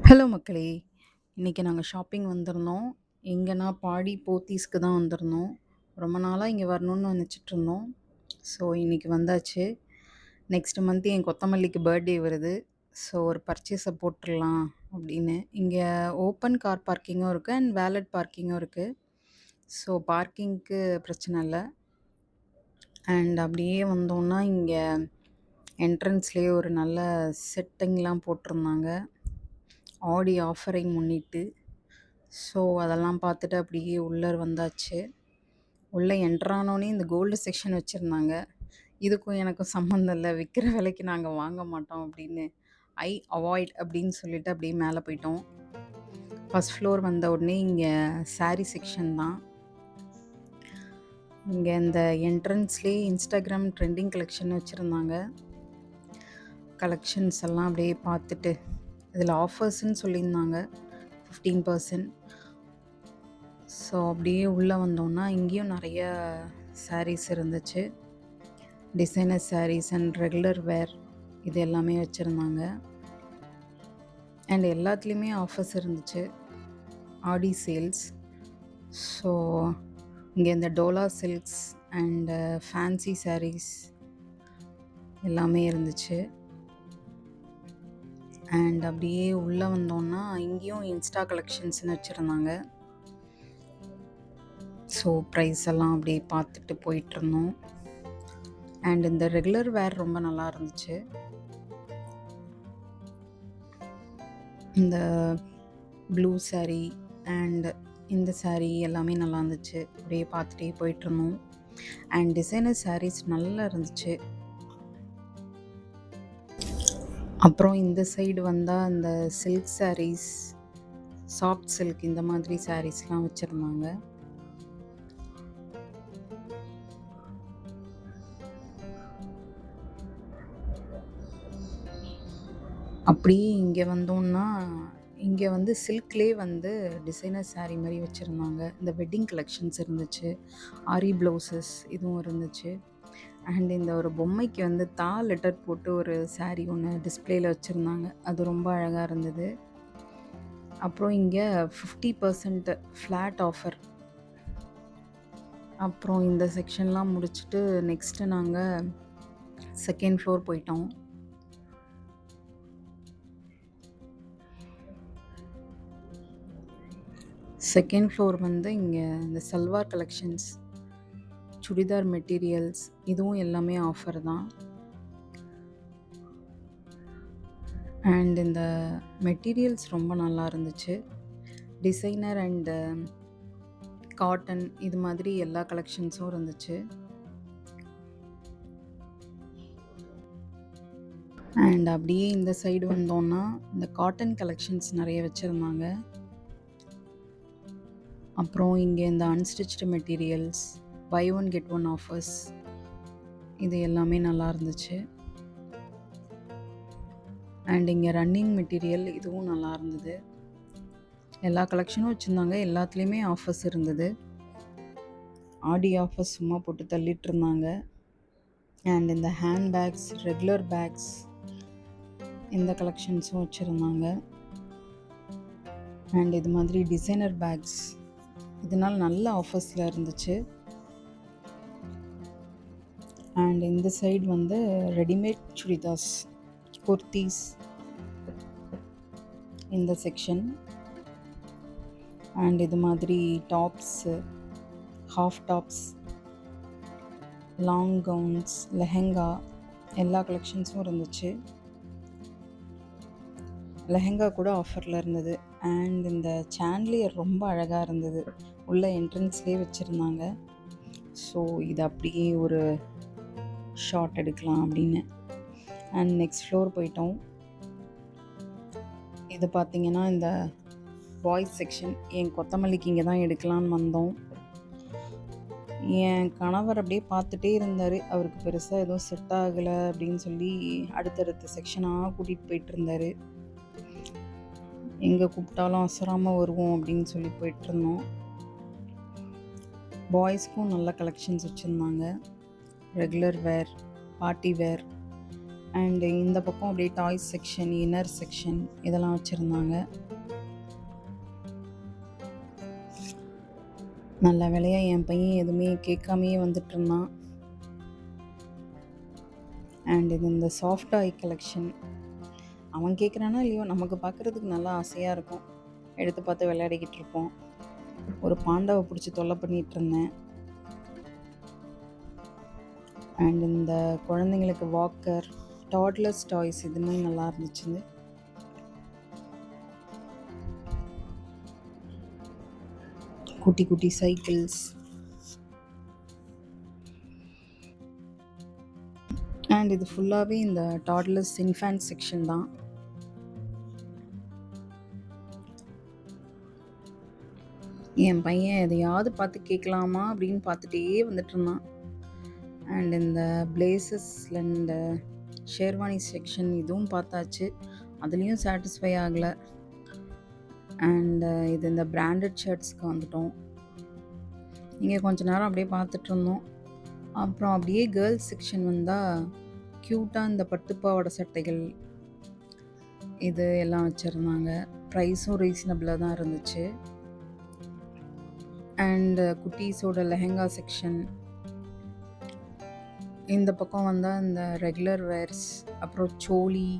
Hello மக்களே! இன்னைக்கு நாங்க ஷாப்பிங் வந்திருந்தோம். எங்கன்னா பாடி போத்தீஸ்க்கு தான் வந்திருந்தோம். ரொம்ப நாளா இங்க வரணும்னு நெனச்சிட்டுருந்தோம். ஸோ இன்னைக்கு வந்தாச்சு. நெக்ஸ்ட் மந்த் என் கொத்தமல்லிக்கு பர்த்டே வருது. ஸோ ஒரு பர்ச்சேஸ போட்டுறலாம் அப்படின்னு. இங்க ஓப்பன் கார் பார்க்கிங்கும் இருக்கு அண்ட் வேலட் பார்க்கிங்கும் இருக்கு. ஸோ பார்க்கிங்க்கு பிரச்சனை இல்ல. அண்ட் அப்படியே வந்தோம்னா, இங்க என்ட்ரன்ஸ்லயே ஒரு நல்ல செட்டிங்லாம் போட்டிருந்தாங்க. ஆடி ஆஃபரை முன்னிட்டு. ஸோ அதெல்லாம் பார்த்துட்டு அப்படியே உள்ளார வந்தாச்சு. உள்ள என்டர் ஆனோனே இந்த கோல்டு செக்ஷன் வச்சிருந்தாங்க. இதுக்கும் எனக்கும் சம்மந்தம் இல்ல. விக்கிற விலைக்கு நாங்க வாங்க மாட்டோம் அப்படின்னு. ஐ அவாய்ட் அப்படின்னு சொல்லிட்டு அப்படியே மேல போயிட்டோம். ஃபர்ஸ்ட் ஃப்ளோர் வந்த உடனே இங்க சாரி செக்ஷன் தான். இங்க இந்த என்ட்ரன்ஸ்லயே இன்ஸ்டாகிராம் ட்ரெண்டிங் கலெக்ஷன் வச்சிருந்தாங்க. கலெக்ஷன்ஸ் எல்லாம் அப்படியே பார்த்துட்டு, இதில் ஆஃபர்ஸ்ன்னு சொல்லியிருந்தாங்க 15%. ஸோ அப்படியே உள்ளே வந்தோம்னா, இங்கேயும் நிறைய சாரீஸ் இருந்துச்சு. Designer sarees and regular wear இது எல்லாமே வச்சுருந்தாங்க. அண்ட் எல்லாத்துலேயுமே ஆஃபர்ஸ் இருந்துச்சு. ஆடி சேல்ஸ். ஸோ இங்கே இந்த Dola silks and fancy sarees எல்லாமே இருந்துச்சு. அண்ட் அப்படியே உள்ளே வந்தோம்னா, இங்கேயும் இன்ஸ்டா கலெக்ஷன்ஸ்னு வச்சுருந்தாங்க. ஸோ ப்ரைஸ் எல்லாம் அப்படியே பார்த்துட்டு போயிட்டுருந்தோம். அண்ட் இந்த ரெகுலர் வேர் ரொம்ப நல்லா இருந்துச்சு. இந்த ப்ளூ சாரீ அண்ட் இந்த சாரீ எல்லாமே நல்லா இருந்துச்சு. அப்படியே பார்த்துட்டே போயிட்டுருந்தோம். அண்ட் டிசைனர் சாரீஸ் நல்லா இருந்துச்சு. அப்புறம் இந்த சைடு வந்தால் இந்த சில்க் சாரீஸ், சாஃப்ட் சில்க் இந்த மாதிரி சாரீஸ்லாம் வச்சுருந்தாங்க. அப்படியே இங்கே வந்தோம்னா, இங்கே வந்து சில்க்லேயே வந்து டிசைனர் சாரீ மாதிரி வச்சுருந்தாங்க. இந்த வெட்டிங் கலெக்ஷன்ஸ் இருந்துச்சு. ஆரி ப்ளவுசஸ் இதுவும் இருந்துச்சு. அண்ட் இந்த ஒரு பொம்மைக்கு வந்து லெட்டர் போட்டு ஒரு சாரீ ஒன்று டிஸ்பிளேயில் வச்சுருந்தாங்க. அது ரொம்ப அழகாக இருந்தது. அப்புறம் இங்கே 50% ஃப்ளாட் ஆஃபர். அப்புறம் இந்த செக்ஷன்லாம் முடிச்சுட்டு நெக்ஸ்ட்டு நாங்கள் செகண்ட் ஃப்ளோர் போயிட்டோம். செகண்ட் ஃப்ளோர் வந்து இங்கே இந்த சல்வார் கலெக்ஷன்ஸ், சுடிதார் மெட்டீரியல்ஸ் இதுவும் எல்லாமே ஆஃபர் தான். அண்ட் இந்த மெட்டீரியல்ஸ் ரொம்ப நல்லா இருந்துச்சு. டிசைனர் அண்டு காட்டன் இது மாதிரி எல்லா கலெக்ஷன்ஸும் இருந்துச்சு. அண்ட் அப்படியே இந்த சைடு வந்தோம்னா, இந்த காட்டன் கலெக்ஷன்ஸ் நிறைய வச்சுருந்தாங்க. அப்புறம் இங்கே இந்த unstitched materials, buy one get one offers இது எல்லாமே நல்லா இருந்துச்சு. அண்ட் இங்கே ரன்னிங் மெட்டீரியல் இதுவும் நல்லா இருந்தது. எல்லா கலெக்ஷனும் வச்சுருந்தாங்க. எல்லாத்துலேயுமே ஆஃபர்ஸ் இருந்தது. ஆடி ஆஃபர்ஸ் சும்மா போட்டு தள்ளிட்டு இருந்தாங்க. அண்ட் இந்த ஹேண்ட் பேக்ஸ், ரெகுலர் பேக்ஸ் இந்த கலெக்ஷன்ஸும் வச்சுருந்தாங்க. அண்ட் இது மாதிரி டிசைனர் பேக்ஸ் இதனால் நல்ல ஆஃபர்ஸில் இருந்துச்சு. அண்ட் இந்த சைடு வந்து ரெடிமேட் சுடிதார்ஸ், குர்த்திஸ் இந்த செக்ஷன். அண்ட் இது மாதிரி tops, half tops, long gowns, lehenga எல்லா கலெக்ஷன்ஸும் இருந்துச்சு. லெஹெங்கா கூட ஆஃபரில் இருந்தது. அண்ட் இந்த சாண்ட்லியர் ரொம்ப அழகாக இருந்தது. உள்ள என்ட்ரன்ஸ்லேயே வச்சுருந்தாங்க. ஸோ இது அப்படியே ஒரு ஷாட் எடுக்கலாம் அப்படின்னு. அண்ட் நெக்ஸ்ட் ஃப்ளோர் போயிட்டோம். இது பார்த்திங்கன்னா இந்த பாய்ஸ் செக்ஷன். என் கொத்தமல்லிக்கு இங்கே தான் எடுக்கலான்னு வந்தோம். என் கணவர் அப்படியே பார்த்துட்டே இருந்தார். அவருக்கு பெருசாக எதுவும் செட் ஆகலை அப்படின்னு சொல்லி அடுத்தடுத்த செக்ஷனாக கூட்டிகிட்டு போயிட்டு இருந்தார். எங்கே கூப்பிட்டாலும் அசராமல் வருவோம் அப்படின்னு சொல்லி போயிட்டுருந்தோம். பாய்ஸ்க்கும் நல்ல கலெக்ஷன்ஸ் வச்சுருந்தாங்க. Regular where, party wear and இந்த பக்கம் அப்படியே டாய்ஸ் செக்ஷன், இன்னர் செக்ஷன் இதெல்லாம் வச்சுருந்தாங்க. நல்ல வேலையா என் பையன் எதுவுமே கேட்காமையே வந்துட்டுருந்தான். அண்ட் இது இந்த சாஃப்ட் டாய் கலெக்ஷன். அவன் கேட்குறானா இல்லையோ, நமக்கு பார்க்குறதுக்கு நல்லா ஆசையாக இருக்கும். எடுத்து பார்த்து விளையாடிக்கிட்டு இருப்போம். ஒரு பாண்டாவை பிடிச்சி தொல்லை பண்ணிகிட்டு இருந்தேன். அண்ட் இந்த குழந்தைங்களுக்கு வாக்கர், டாட்லர்ஸ் டாய்ஸ் இதுவுமே நல்லா இருந்துச்சு. குட்டி குட்டி சைக்கிள்ஸ். அண்ட் இது ஃபுல்லாகவே இந்த டாட்லர்ஸ் இன்ஃபேன்ட் செக்ஷன் தான். என் பையன் எதையாவது பார்த்து கேட்கலாமா அப்படின்னு பார்த்துட்டே வந்துட்டு இருந்தான். அண்ட் இந்த பிளேசஸில் இந்த ஷேர்வானி செக்ஷன் இதுவும் பார்த்தாச்சு. அதுலேயும் சாட்டிஸ்ஃபை ஆகலை. அண்டு இது இந்த பிராண்டட் ஷர்ட்ஸ்க்கு வந்துட்டோம். இங்கே கொஞ்ச நேரம் அப்படியே பார்த்துட்டு இருந்தோம். அப்புறம் அப்படியே கேர்ள்ஸ் செக்ஷன் வந்தால் க்யூட்டாக இந்த பட்டுப்பாவாடை சட்டைகள் இது எல்லாம் வச்சுருந்தாங்க. ப்ரைஸும் ரீசனபிளாக தான் இருந்துச்சு. அண்டு குட்டீஸோட லெஹெங்கா செக்ஷன். இந்த பக்கம் வந்தால் இந்த ரெகுலர் வேர்ஸ், அப்புறம் சோலி,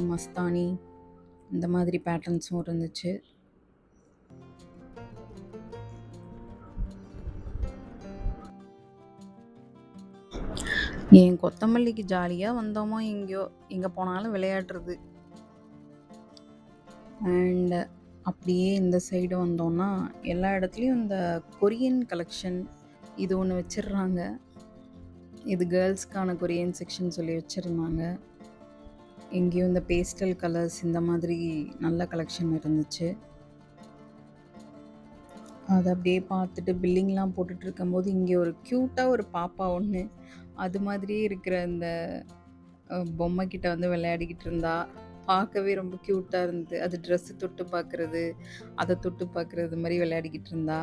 மஸ்தானி இந்த மாதிரி பேட்டர்ன்ஸும் இருந்துச்சு. என் கொத்தமல்லிக்கு ஜாலியாக வந்தோமோ எங்கே போனாலும் விளையாடுறது. அண்ட் அப்படியே இந்த சைடு வந்தோம்னா எல்லா இடத்துலையும் இந்த கொரியன் கலெக்ஷன் இது ஒன்று வச்சிடுறாங்க. இது கேர்ள்ஸ்க்கான கொரியன் செக்ஷன் சொல்லி வச்சுருந்தாங்க. எங்கேயும் இந்த பேஸ்டல் கலர்ஸ் இந்த மாதிரி நல்ல கலெக்ஷன் இருந்துச்சு. அதை அப்படியே பார்த்துட்டு பில்லிங்லாம் போட்டுட்டு இருக்கும்போது இங்கே ஒரு க்யூட்டாக ஒரு பாப்பா ஒன்று அது மாதிரியே இருக்கிற இந்த பொம்மை கிட்ட வந்து விளையாடிக்கிட்டு இருந்தா. பார்க்கவே ரொம்ப க்யூட்டாக இருந்தது. அது ட்ரெஸ்ஸு தொட்டு பார்க்குறது, அதை தொட்டு பார்க்குறது மாதிரி விளையாடிக்கிட்டு இருந்தா.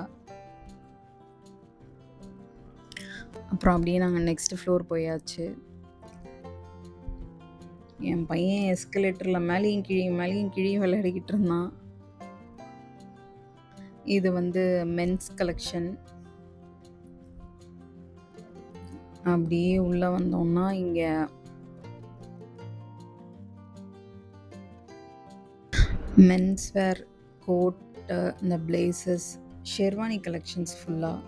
அப்புறம் அப்படியே நாங்கள் நெக்ஸ்ட் ஃப்ளோர் போயாச்சு. என் பையன் எஸ்கலேட்டரில் மேலேயும் கீழேயும் விளையாடிக்கிட்டு இருந்தான். இது வந்து மென்ஸ் கலெக்ஷன். அப்படியே உள்ளே வந்தோம்னா இங்கே மென்ஸ் வேர், கோட்டு, இந்த பிளேசஸ், ஷெர்வானி கலெக்ஷன்ஸ் ஃபுல்லாக.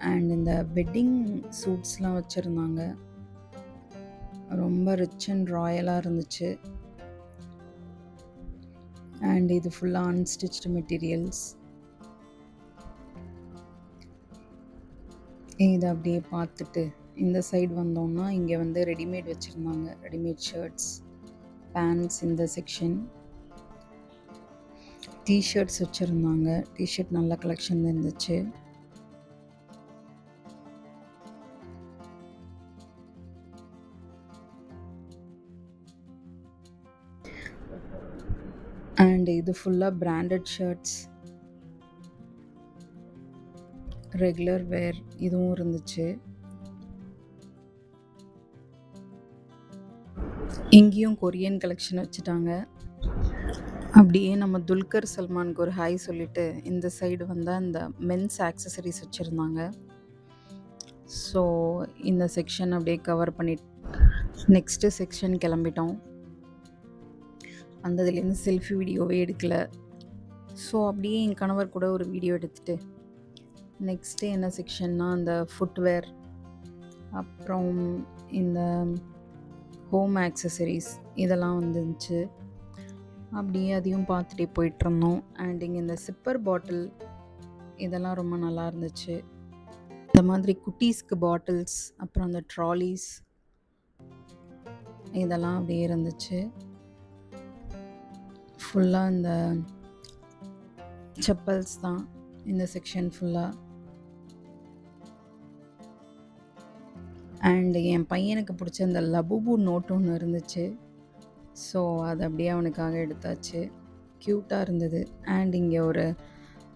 அண்ட் இந்த வெட்டிங் சூட்ஸ்லாம் வச்சுருந்தாங்க. ரொம்ப ரிச் அண்ட் ராயலாக இருந்துச்சு. அண்ட் இது ஃபுல்லாக அன்ஸ்டிச்டு மெட்டீரியல்ஸ். இதை அப்படியே பார்த்துட்டு இந்த சைடு வந்தோம்னா இங்கே வந்து ரெடிமேட் வச்சுருந்தாங்க. ரெடிமேட் ஷர்ட்ஸ், பேண்ட்ஸ் இந்த செக்ஷன். டிஷர்ட்ஸ் வச்சுருந்தாங்க. டிஷர்ட் நல்ல கலெக்ஷன் இருந்துச்சு. அண்ட் இது ஃபுல்லாக பிராண்டட் ஷர்ட்ஸ், ரெகுலர் வேர் இதுவும் இருந்துச்சு. இங்கேயும் கொரியன் கலெக்ஷன் வச்சுட்டாங்க. அப்படியே நம்ம துல்கர் சல்மானுக்கு ஒரு ஹாய் சொல்லிட்டு இந்த சைடு வந்தால் இந்த மென்ஸ் ஆக்சசரிஸ் வச்சுருந்தாங்க. ஸோ இந்த செக்ஷன் அப்படியே கவர் பண்ணிட்டு நெக்ஸ்ட்டு செக்ஷன் கிளம்பிட்டோம். அந்ததுலேருந்து செல்ஃபி வீடியோவே எடுக்கலை. ஸோ அப்படியே என் கணவர் கூட ஒரு வீடியோ எடுத்துகிட்டு நெக்ஸ்ட்டு என்ன செக்ஷன்னா அந்த ஃபுட்வேர், அப்புறம் இந்த ஹோம் ஆக்சசரிஸ் இதெல்லாம் வந்துருந்துச்சு. அப்படியே அதையும் பார்த்துட்டே போயிட்டுருந்தோம். அண்ட் இங்கே இந்த சிப்பர் பாட்டில் இதெல்லாம் ரொம்ப நல்லா இருந்துச்சு. இந்த மாதிரி குட்டீஸ்க்கு பாட்டில்ஸ், அப்புறம் அந்த ட்ராலிஸ் இதெல்லாம் அப்படியே இருந்துச்சு. ஃபுல்லாக இந்த செப்பல்ஸ் தான் இந்த செக்ஷன் ஃபுல்லாக. அண்ட் என் பையனுக்கு பிடிச்ச இந்த லபுபு நோட் ஒன்று இருந்துச்சு. ஸோ அது அப்படியே அவனுக்காக எடுத்தாச்சு. க்யூட்டாக இருந்தது. அண்ட் இங்கே ஒரு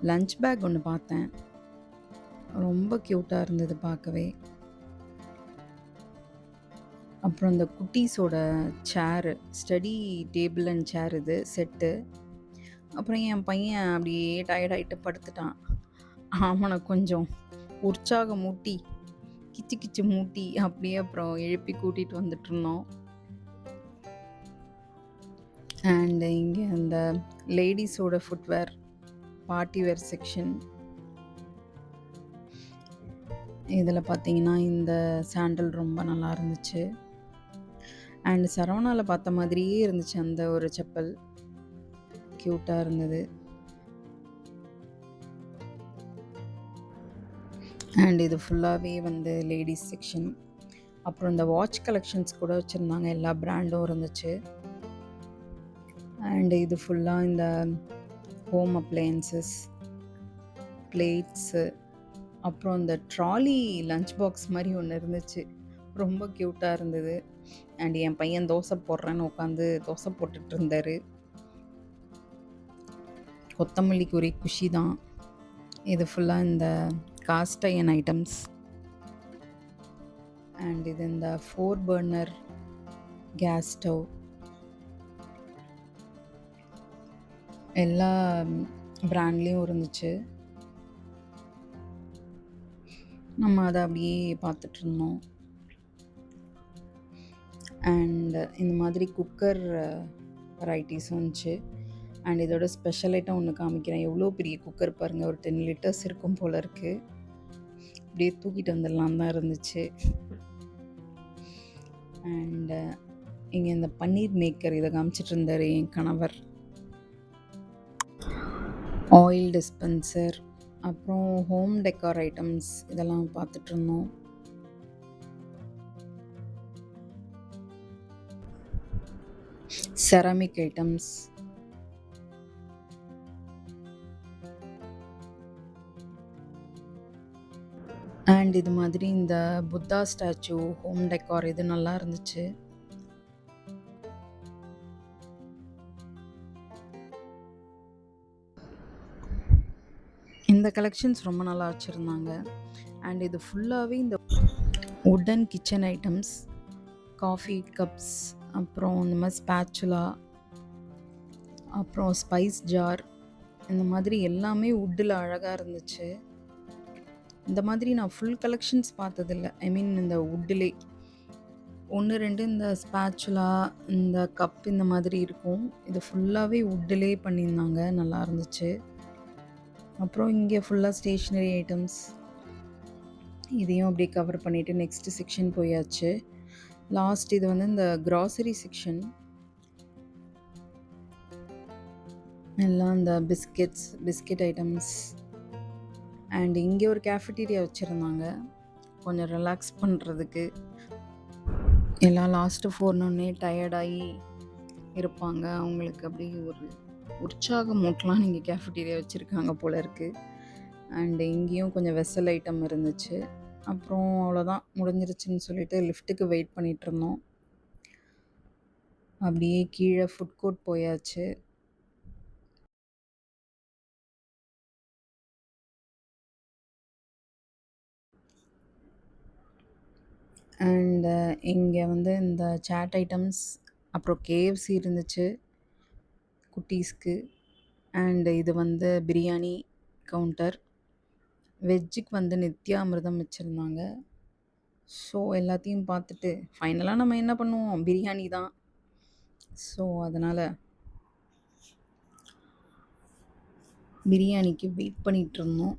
லஞ்ச் பேக் ஒன்று பார்த்தேன். ரொம்ப க்யூட்டாக இருந்தது பார்க்கவே. அப்புறம் இந்த குட்டீஸோட சேரு, ஸ்டடி டேபிள் அண்ட் சேர் இது செட்டு. அப்புறம் என் பையன் அப்படியே டயர்ட் ஆயிட்டு படுத்துட்டான். அவன கொஞ்சம் உற்சாகமூட்டி, கிச்சு கிச்சு மூட்டி அப்படியே அப்புறம் எழுப்பி கூட்டிட்டு வந்துட்டுருந்தோம். அண்ட் இங்கே அந்த லேடீஸோட ஃபுட்வேர், பார்ட்டி வேர் செக்ஷன். இதில் பார்த்தீங்கன்னா இந்த சாண்டல் ரொம்ப நல்லா இருந்துச்சு. அண்ட் சரவணால பார்த்த மாதிரியே இருந்துச்சு அந்த ஒரு செப்பல். க்யூட்டாக இருந்தது. அண்ட் இது ஃபுல்லாகவே வந்து லேடீஸ் செக்ஷன். அப்புறம் இந்த வாட்ச் கலெக்ஷன்ஸ் கூட வச்சுருந்தாங்க, எல்லா பிராண்டும் இருந்துச்சு. அண்ட் இது ஃபுல்லாக இந்த ஹோம் அப்ளையன்சஸ், பிளேட்ஸு, அப்புறம் இந்த ட்ராலி லஞ்ச் பாக்ஸ் மாதிரி ஒன்று இருந்துச்சு, ரொம்ப க்யூட்டாக இருந்தது. அண்ட் என் பையன் தோசை போடுறேன்னு உட்காந்து தோசை போட்டுட்டு இருந்தார். கொத்தமல்லிக்கு ஒரே குஷி தான். இது ஃபுல்லாக இந்த காஸ்ட் அயர்ன் ஐட்டம்ஸ். அண்ட் இது இந்த 4 பர்னர் கேஸ் ஸ்டவ். எல்லா பிராண்ட்லேயும் இருந்துச்சு. நம்ம அதை அப்படியே பார்த்துட்டு இருந்தோம். அண்ட் இந்த மாதிரி குக்கர் வெரைட்டிஸும் இருந்துச்சு. அண்ட் இதோட ஸ்பெஷல் ஐட்டம் ஒன்று காமிக்கிறேன். எவ்வளோ பெரிய குக்கர் பாருங்கள், ஒரு 10 லிட்டர்ஸ் இருக்கும் போல் இருக்குது. அப்படியே தூக்கிட்டு வந்துடலாம் தான் இருந்துச்சு. அண்டு இங்கே இந்த பன்னீர் மேக்கர் இதை காமிச்சிட்டு இருந்தார் என் கணவர். ஆயில் டிஸ்பென்சர், அப்புறம் ஹோம் டெக்கார் ஐட்டம்ஸ் இதெல்லாம் பார்த்துட்டு இருந்தோம். Ceramic items. அண்ட் இது மாதிரி இந்த புத்தா ஸ்டாச்சு ஹோம் டெக்கார் இது நல்லா இருந்துச்சு. இந்த கலெக்ஷன்ஸ் ரொம்ப நல்லா வச்சுருந்தாங்க. அண்ட் இது ஃபுல்லாகவே இந்த wooden kitchen items, coffee cups, அப்புறம் இந்த மாதிரி ஸ்பேச்சுலா, அப்புறம் ஸ்பைஸ் ஜார், இந்த மாதிரி எல்லாமே வுட்டில் அழகாக இருந்துச்சு. இந்த மாதிரி நான் ஃபுல் கலெக்ஷன்ஸ் பார்த்ததில்ல. ஐ மீன் இந்த வுட்டிலே 1, 2 இந்த ஸ்பேச்சுலா, இந்த கப் இந்த மாதிரி இருக்கும். இது ஃபுல்லாகவே வுட்டிலே பண்ணியிருந்தாங்க, நல்லா இருந்துச்சு. அப்புறம் இங்கே ஃபுல்லாக ஸ்டேஷ்னரி ஐட்டம்ஸ், இதையும் அப்படியே கவர் பண்ணிவிட்டு நெக்ஸ்ட் செக்ஷன் போயாச்சு. லாஸ்ட் இது வந்து இந்த கிராசரி செக்ஷன். எல்லாம் இந்த பிஸ்கெட் ஐட்டம்ஸ். அண்ட் இங்கே ஒரு கேஃபிட்டீரியா வச்சுருந்தாங்க, கொஞ்சம் ரிலாக்ஸ் பண்ணுறதுக்கு. எல்லாம் லாஸ்ட்டு போனோடனே டயர்டாகி இருப்பாங்க, அவங்களுக்கு அப்படி ஒரு உற்சாகம் மூட்டலாம் நீங்கள் கேஃபிட்டீரியா வச்சுருக்காங்க போல் இருக்குது. அண்டு இங்கேயும் கொஞ்சம் வெசல் ஐட்டம் இருந்துச்சு. அப்புறம் அவ்வளோதான், முடிஞ்சிருச்சுன்னு சொல்லிட்டு லிஃப்ட்டுக்கு வெயிட் பண்ணிகிட்ருந்தோம். அப்படியே கீழே ஃபுட் கோர்ட் போயாச்சு. அண்டு இங்கே வந்து இந்த சாட் ஐட்டம்ஸ், அப்புறம் கேஎஃப்சி இருந்துச்சு குட்டீஸ்க்கு. அண்டு இது வந்து பிரியாணி கவுண்டர். வெஜ்ஜுக்கு வந்து நித்யாமிர்தம் வச்சுருந்தாங்க. ஸோ எல்லாத்தையும் பார்த்துட்டு ஃபைனலாக நம்ம என்ன பண்ணுவோம், பிரியாணி தான். ஸோ அதனால் பிரியாணிக்கு வெயிட் பண்ணிகிட்ருந்தோம்.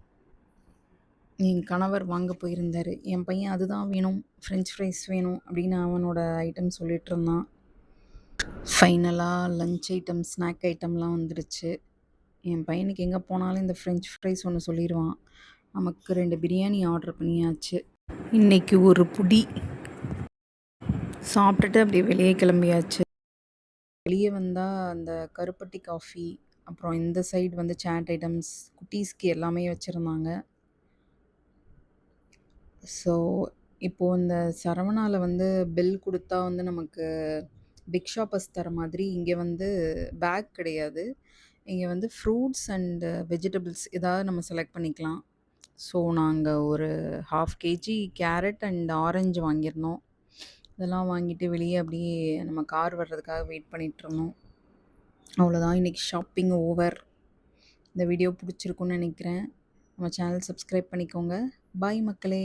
என் கணவர் வாங்க போயிருந்தார். என் பையன் அதுதான் வேணும், ஃப்ரெஞ்ச் ஃப்ரைஸ் வேணும் அப்படின்னு அவனோட ஐட்டம் சொல்லிகிட்டு இருந்தான். ஃபைனலாக லஞ்ச் ஐட்டம், ஸ்நாக் ஐட்டம்லாம் வந்துடுச்சு. என் பையனுக்கு எங்கே போனாலும் இந்த ஃப்ரெஞ்ச் ஃப்ரைஸ் ஒன்று சொல்லிடுவான். நமக்கு 2 பிரியாணி ஆர்டர் பண்ணியாச்சு. இன்றைக்கி ஒரு புடி சாப்பிட்டுட்டு அப்படியே வெளியே கிளம்பியாச்சு. வெளியே வந்தால் அந்த கருப்பட்டி காஃபி, அப்புறம் இந்த சைடு வந்து சாட் ஐட்டம்ஸ், குட்டீஸ்க்கு எல்லாமே வச்சுருந்தாங்க. ஸோ இப்போது இந்த சரவணாவில் வந்து பில் கொடுத்தா வந்து நமக்கு பிக் ஷாப்பர்ஸ் தர மாதிரி இங்கே வந்து பேக் கிடையாது. இங்கே வந்து ஃப்ரூட்ஸ் அண்டு வெஜிடபிள்ஸ் ஏதாவது நம்ம செலக்ட் பண்ணிக்கலாம். ஸோ நாங்கள் ஒரு 1/2 kg கேரட் அண்ட் ஆரஞ்சு வாங்கியிருந்தோம். இதெல்லாம் வாங்கிட்டு வெளியே அப்படியே நம்ம கார் வர்றதுக்காக வெயிட் பண்ணிகிட்ருந்தோம். அவ்வளோதான், இன்றைக்கி ஷாப்பிங் ஓவர். இந்த வீடியோ பிடிச்சிருக்குன்னு நினைக்கிறேன். நம்ம சேனல் சப்ஸ்கிரைப் பண்ணிக்கோங்க. பாய் மக்களே!